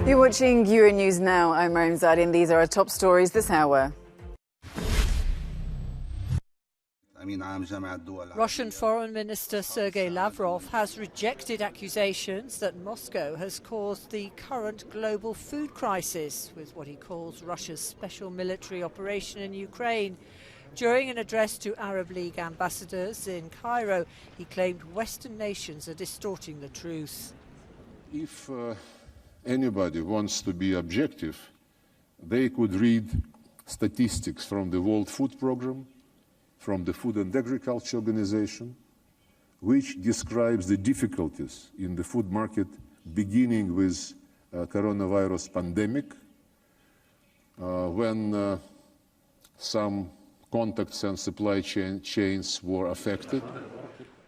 You're watching Euronews now. I'm Ramzad, and these are our top stories this hour. Russian Foreign Minister Sergei Lavrov has rejected accusations that Moscow has caused the current global food crisis with what he calls Russia's special military operation in Ukraine. During an address to Arab League ambassadors in Cairo, he claimed Western nations are distorting the truth. If anybody wants to be objective, they could read statistics from the World Food Programme, from the Food and Agriculture Organization, which describes the difficulties in the food market beginning with coronavirus pandemic, when some contacts and supply chains were affected.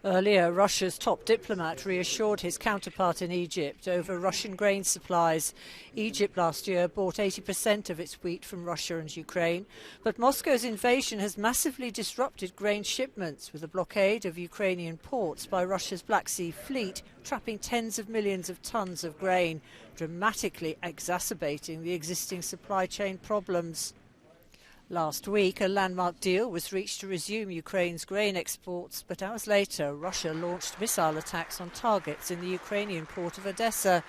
Earlier, Russia's top diplomat reassured his counterpart in Egypt over Russian grain supplies. Egypt last year bought 80% of its wheat from Russia and Ukraine, but Moscow's invasion has massively disrupted grain shipments with a blockade of Ukrainian ports by Russia's Black Sea Fleet, trapping tens of millions of tons of grain, dramatically exacerbating the existing supply chain problems. Last week, a landmark deal was reached to resume Ukraine's grain exports, but hours later, Russia launched missile attacks on targets in the Ukrainian port of Odessa.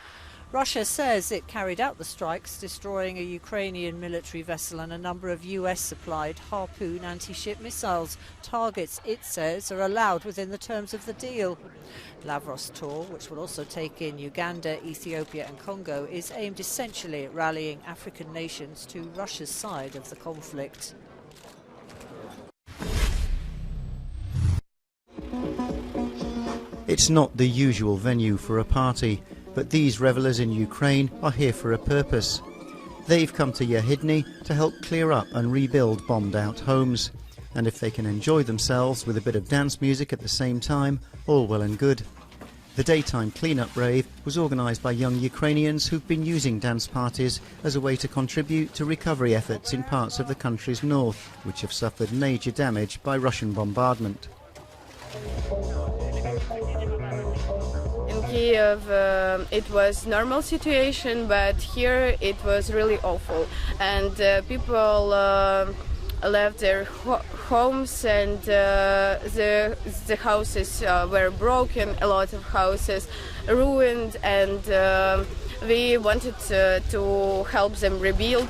Russia says it carried out the strikes, destroying a Ukrainian military vessel and a number of US-supplied Harpoon anti-ship missiles. Targets, it says, are allowed within the terms of the deal. Lavrov's tour, which will also take in Uganda, Ethiopia and Congo, is aimed essentially at rallying African nations to Russia's side of the conflict. It's not the usual venue for a party, but these revellers in Ukraine are here for a purpose. They've come to Yehidny to help clear up and rebuild bombed-out homes. And if they can enjoy themselves with a bit of dance music at the same time, all well and good. The daytime clean-up rave was organised by young Ukrainians who've been using dance parties as a way to contribute to recovery efforts in parts of the country's north, which have suffered major damage by Russian bombardment. Kiev, it was normal situation, but here it was really awful, and people left their homes, and the houses were broken, a lot of houses ruined, and we wanted to help them rebuild.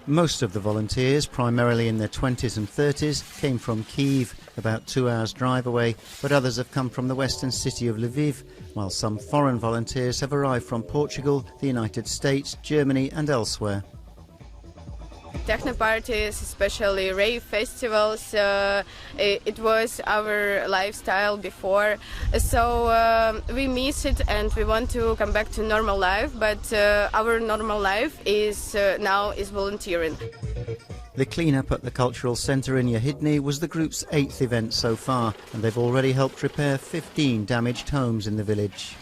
Most of the volunteers, primarily in their 20s and 30s, came from Kyiv, about 2 hours' drive away, but others have come from the western city of Lviv, while some foreign volunteers have arrived from Portugal, the United States, Germany and elsewhere. Techno parties, especially rave festivals, it was our lifestyle before, so we miss it and we want to come back to normal life, but our normal life is now is volunteering. The clean-up at the Cultural Centre in Yehidny was the group's 8th event so far, and they've already helped repair 15 damaged homes in the village.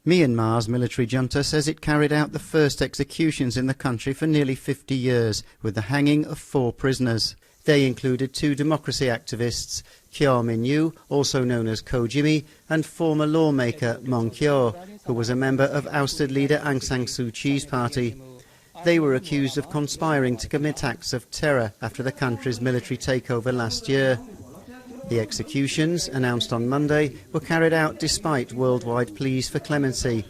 Myanmar's military junta says it carried out the first executions in the country for nearly 50 years, with the hanging of 4 prisoners. They included 2 democracy activists, Kyaw Min-yu, also known as Ko Jimmy, and former lawmaker Mong Kyaw, who was a member of ousted leader Aung San Suu Kyi's party. They were accused of conspiring to commit acts of terror after the country's military takeover last year. The executions, announced on Monday, were carried out despite worldwide pleas for clemency.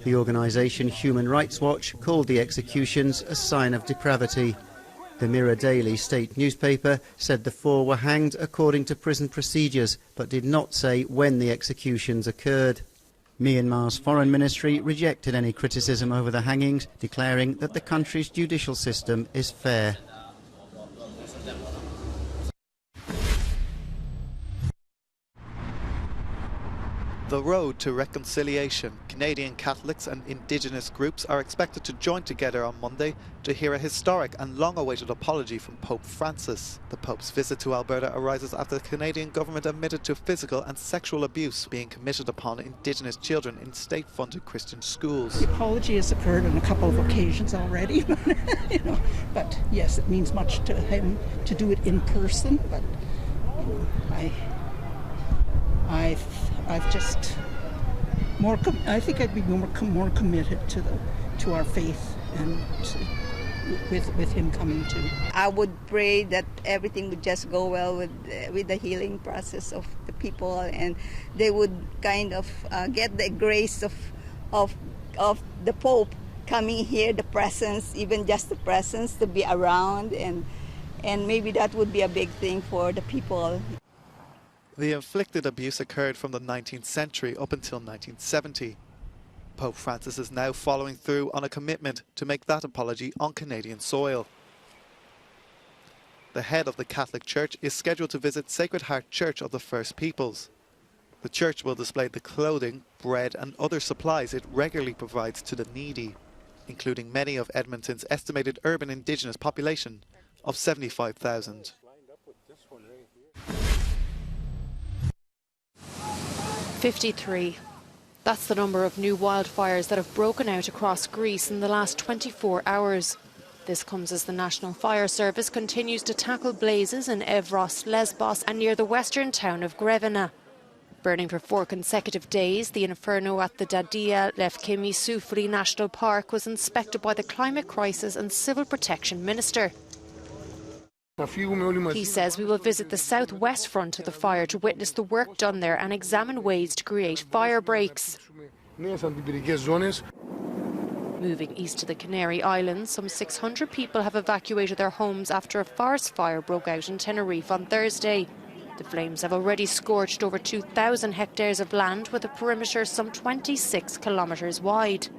The organisation Human Rights Watch called the executions a sign of depravity. The Mirror Daily state newspaper said the 4 were hanged according to prison procedures, but did not say when the executions occurred. Myanmar's foreign ministry rejected any criticism over the hangings, declaring that the country's judicial system is fair. The road to reconciliation. Canadian Catholics and Indigenous groups are expected to join together on Monday to hear a historic and long-awaited apology from Pope Francis. The Pope's visit to Alberta arises after the Canadian government admitted to physical and sexual abuse being committed upon Indigenous children in state-funded Christian schools. The apology has occurred on a couple of occasions already, but yes, it means much to him to do it in person, but I've just I think I'd be more committed to our faith and with him coming too. I would pray that everything would just go well with the healing process of the people, and they would kind of get the grace of the Pope coming here, the presence, even just the presence to be around, and maybe that would be a big thing for the people. The inflicted abuse occurred from the 19th century up until 1970. Pope Francis is now following through on a commitment to make that apology on Canadian soil. The head of the Catholic Church is scheduled to visit Sacred Heart Church of the First Peoples. The church will display the clothing, bread and other supplies it regularly provides to the needy, including many of Edmonton's estimated urban Indigenous population of 75,000. 53. That's the number of new wildfires that have broken out across Greece in the last 24 hours. This comes as the National Fire Service continues to tackle blazes in Evros, Lesbos and near the western town of Grevena. Burning for 4 consecutive days, the inferno at the Dadia Lefkimi Soufri National Park was inspected by the Climate Crisis and Civil Protection Minister. He says we will visit the southwest front of the fire to witness the work done there and examine ways to create fire breaks. Moving east to the Canary Islands, some 600 people have evacuated their homes after a forest fire broke out in Tenerife on Thursday. The flames have already scorched over 2,000 hectares of land with a perimeter some 26 kilometres wide.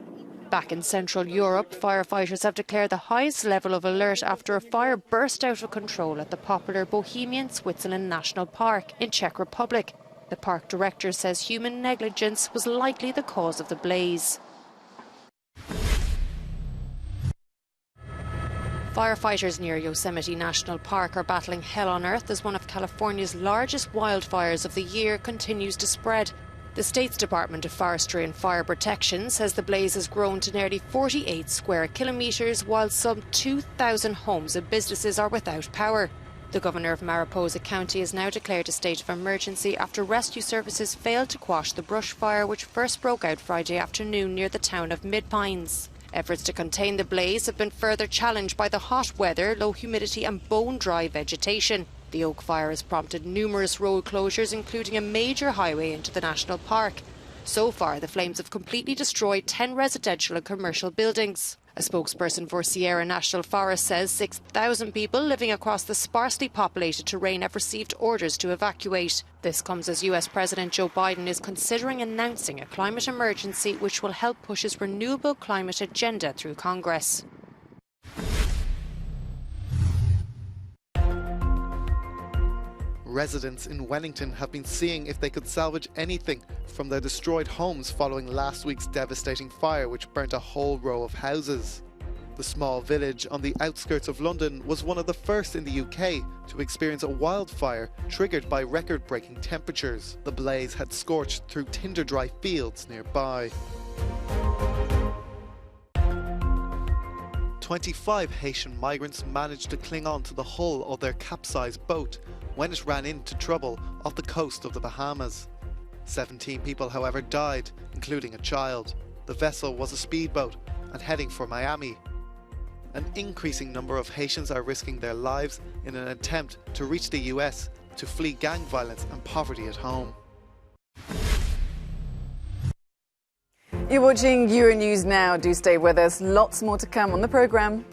Back in Central Europe, firefighters have declared the highest level of alert after a fire burst out of control at the popular Bohemian Switzerland National Park in Czech Republic. The park director says human negligence was likely the cause of the blaze. Firefighters near Yosemite National Park are battling hell on earth as one of California's largest wildfires of the year continues to spread. The state's Department of Forestry and Fire Protection says the blaze has grown to nearly 48 square kilometres, while some 2,000 homes and businesses are without power. The governor of Mariposa County has now declared a state of emergency after rescue services failed to quash the brush fire which first broke out Friday afternoon near the town of Mid-Pines. Efforts to contain the blaze have been further challenged by the hot weather, low humidity and bone-dry vegetation. The oak fire has prompted numerous road closures, including a major highway into the national park. So far, the flames have completely destroyed 10 residential and commercial buildings. A spokesperson for Sierra National Forest says 6,000 people living across the sparsely populated terrain have received orders to evacuate. This comes as US President Joe Biden is considering announcing a climate emergency which will help push his renewable climate agenda through Congress. Residents in Wellington have been seeing if they could salvage anything from their destroyed homes following last week's devastating fire which burnt a whole row of houses. The small village on the outskirts of London was one of the first in the UK to experience a wildfire triggered by record-breaking temperatures. The blaze had scorched through tinder-dry fields nearby. 25 Haitian migrants managed to cling on to the hull of their capsized boat when it ran into trouble off the coast of the Bahamas. 17 people, however, died, including a child. The vessel was a speedboat and heading for Miami. An increasing number of Haitians are risking their lives in an attempt to reach the US to flee gang violence and poverty at home. You're watching Euronews now. Do stay with us. Lots more to come on the programme.